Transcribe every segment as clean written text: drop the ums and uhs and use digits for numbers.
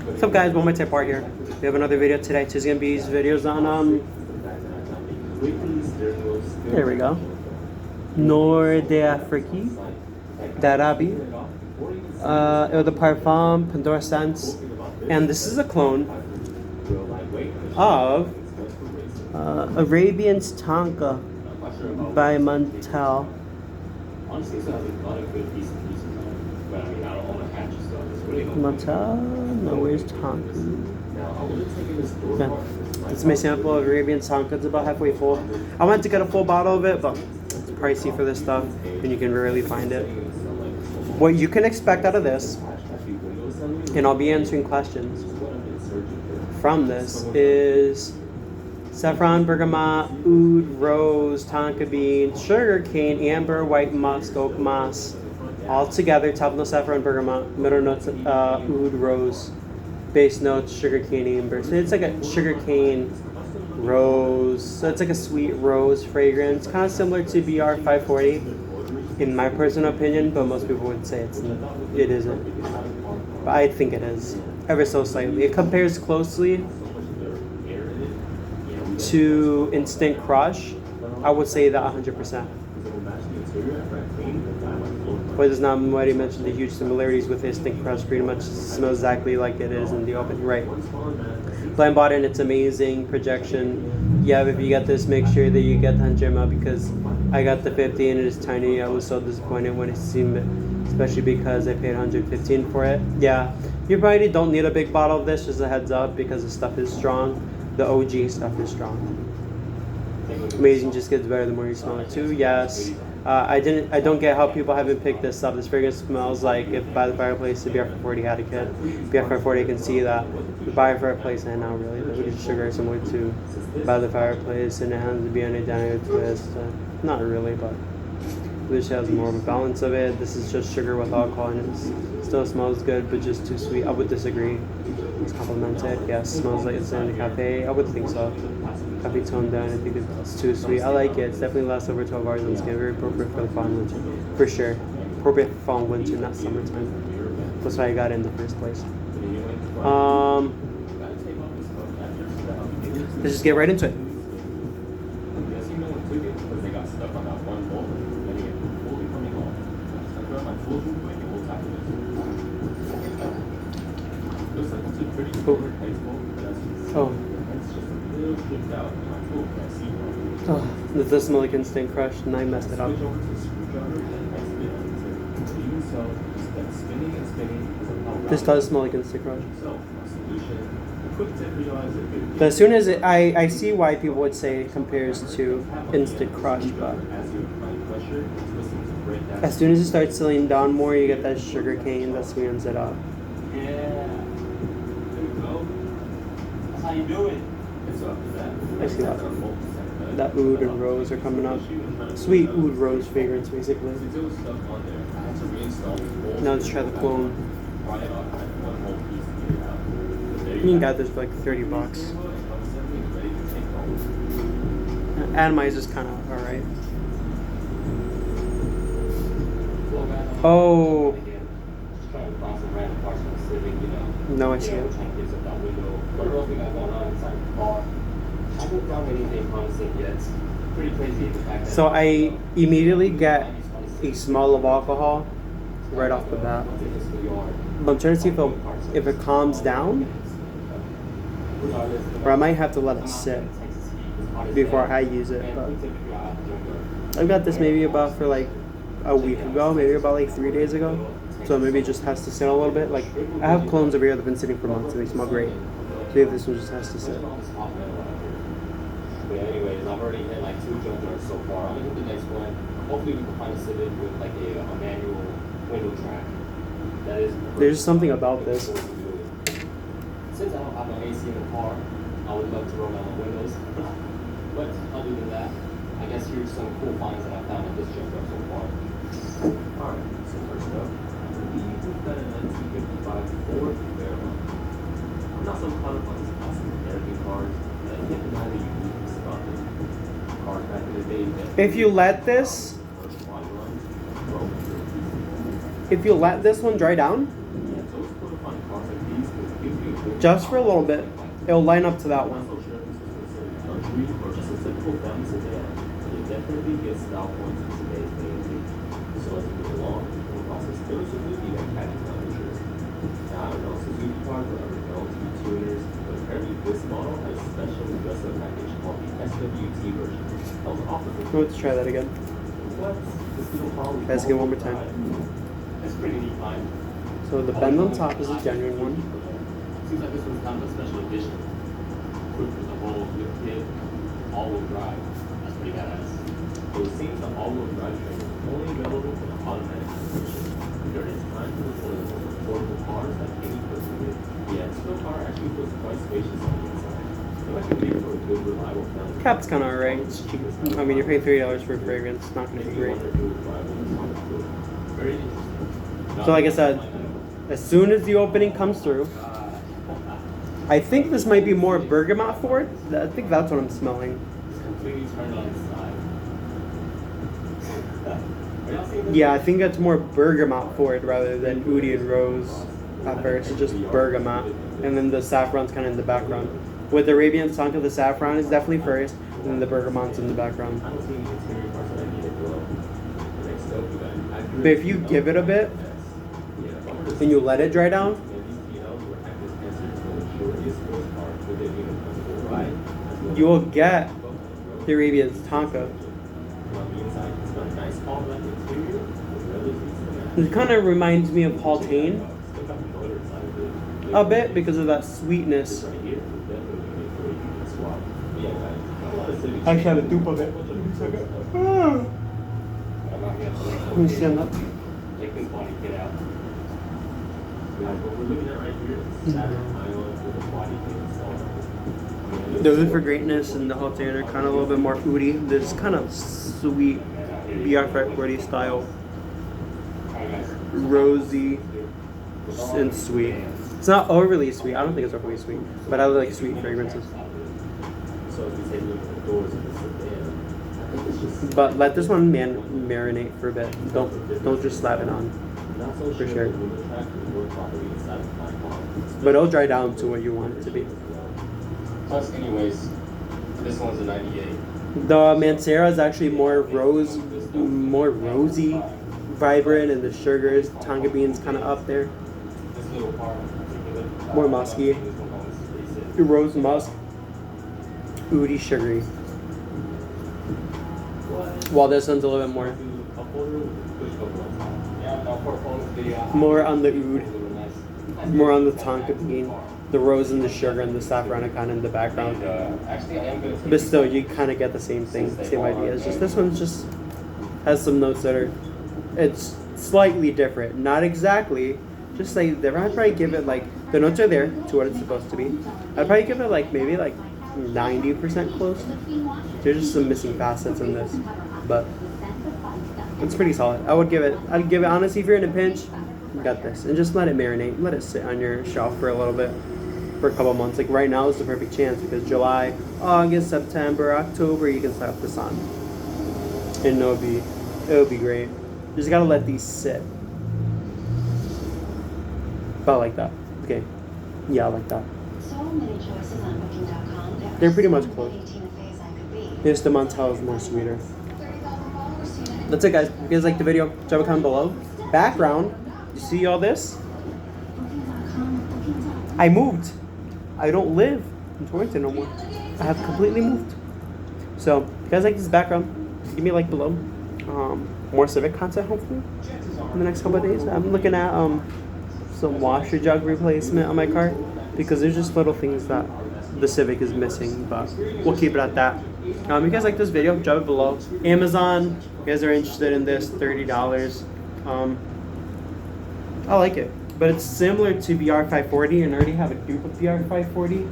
What's up, guys? One more tip part here. We have another video today. It's gonna be these videos on there we go. Nord-Afrique, d'Arabie, Eau de Parfum, Pendora scents, and this is a clone of Arabian's Tonka by Montel. Montel? No, where's Tonka? Yeah. It's my sample of Arabian Tonka. It's about halfway full. I went to get a full bottle of it, but it's pricey for this stuff, and you can rarely find it. What you can expect out of this, and I'll be answering questions from this, is saffron, bergamot, oud, rose, tonka bean, sugar cane, amber, white musk, oak moss, all together. Top notes saffron, bergamot, middle notes oud, rose, base notes sugar cane, amber. So it's like a sugar cane rose. So it's like a sweet rose fragrance, kind of similar to BR 540, in my personal opinion. But most people would say it isn't. But I think it is, ever so slightly. It compares closely to Instant Crush. I would say that 100%. But there's not already mentioned the huge similarities with Instant Crush. Pretty much smells exactly like it is in the open. Right. Blind bought it. It's amazing. Projection. Yeah, if you get this, make sure that you get the 100 ml, because I got the 50 and it is tiny. I was so disappointed when I seen it, especially because I paid 115 for it. Yeah, you probably don't need a big bottle of this. Just a heads up, because the stuff is strong. The OG stuff is strong. Amazing just gets better the more you smell it too. Yes. I don't get how people haven't picked this up. This fragrance smells like if By the Fireplace, the BR 540 had a kid. BR 540, I can see that. The By the Fireplace, and now really, the Hooded Sugar is similar to By the Fireplace, and it has to be on a dynamic twist. Not really, but this has more of a balance of it. This is just sugar with alcohol, and it still smells good, but just too sweet. I would disagree. It's complimented. Yes, smells like it's in the cafe. I would think so. Coffee toned down. I think it's too sweet. I like it. It's definitely lasts over 12 hours on skin. Very appropriate for the fall and winter, for sure. Appropriate for fall and winter, not summertime. That's why I got it in the first place. Let's just get right into it. Oh. Oh, this does smell like Instant Crush, and I messed it up. This does smell like Instant Crush. But as soon as I see why people would say it compares to Instant Crush, but as soon as it starts settling down more, you get that sugar cane that sweetens it up. How you doing? I see that oud and rose are coming up. Sweet oud rose fragrance, basically. Now let's try the clone. You can get this for like $30. Atomizer's kind of alright. Oh. No, I see it. So I immediately get a smell of alcohol right off the bat. But I'm trying to see if it calms down, or I might have to let it sit before I use it. But I got this maybe about for like a week ago, maybe about like 3 days ago. So maybe it just has to sit a little bit. Like, I have clones over here that have been sitting for months and they smell great. So maybe this one just has to sit. But anyways, I've already hit like 2 jump so far. I'm gonna hit the next one. Hopefully we can find a civic with like a manual window track. That is. There's something about this. Since I don't have no AC in the car, I would love to roll down the windows. But other than that, I guess here's some cool finds that I found at this jump so far. Alright, so first up, we've got an 1955 Ford Pendora. I'm not so caught up on these classic American cars. If you let this if you let this one dry down, just for a little bit, it'll line up to that one. This model has a special adjustment package called the SWT version. Let's try that again. Let's get one more time. It's pretty neat line. So the bend on top is a genuine one. Seems like this one's kind of a special edition. Quick with the whole flip kit, all-wheel drive. That's pretty badass. So it seems the all-wheel drive train is only available in an automatic transmission. During its time, it was one of the most affordable cars that any person with. Yeah, this little car actually feels quite spacious on the inside. It might be made for a good, reliable family. Cap's kind of alright. It's cheap. I mean, you're paying $30 for a fragrance. It's not going to be great. Very interesting. So like I said, as soon as the opening comes through, I think this might be more bergamot forward. I think that's what I'm smelling. It's completely turned on its side. Yeah, I think that's more bergamot forward rather than Oudi and Rose at first. It's just bergamot. And then the saffron's kind of in the background. With the Arabian Tonka, the saffron is definitely first, and then the bergamot's in the background. But if you give it a bit, and you let it dry down, you will get the Arabian Tonka. It kind of reminds me of Haltane a bit because of that sweetness. I actually have a dupe of it. Let me stand up. Take this body kit out. What we're looking at right here is with a body kit installed. The Oud for Greatness and the Haltane are kind of a little bit more foody. This kind of sweet BR540 style, rosy and sweet. It's not overly sweet. I don't think it's overly sweet, but I like sweet fragrances. So if we take a look at the doors of the sedan, I think it's just. But let this one marinate for a bit. Don't just slap it on. Not so For sure sure. the window track will work properly inside of my car. But it'll dry down to what you want it to be. Plus, anyways, this one's a 98. The Mancera is actually more rosy, vibrant, and the sugars, Tonka beans kind of up there. This little part, More musky. Rose musk, Oudi sugary. While this one's a little bit more on the Oud, more on the Tonka bean. The rose and the sugar and the saffron are kind of in the background. But still, you kind of get the same thing, same idea. It's just this one just has some notes that are, it's slightly different. Not exactly, just slightly different. I'd probably give it like, the notes are there to what it's supposed to be. I'd probably give it like maybe like 90% close. There's just some missing facets in this, but it's pretty solid. I'd give it honestly, if you're in a pinch, you got this. And just let it marinate. Let it sit on your shelf for a little bit. For a couple months. Like right now is the perfect chance because July, August, September, October, you can slap this on. And it'll be great. You just gotta let these sit. About like that. Okay. Yeah, like that. They're pretty much close. Just the Montel is more sweeter. That's it, guys. If you guys like the video, drop a comment below. Background, you see all this? I moved. I don't live in Torrington no more. I have completely moved. So, if you guys like this background, give me a like below. More Civic content, hopefully, in the next couple of days. I'm looking at some washer jug replacement on my car because there's just little things that the Civic is missing, but we'll keep it at that. If you guys like this video, drop it below. Amazon, if you guys are interested in this, $30. I like it. But it's similar to BR540, and I already have a dupe of BR540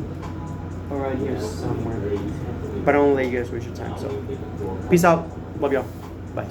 around here somewhere. But I don't want to let you guys waste your time, so peace out. Love y'all. Bye.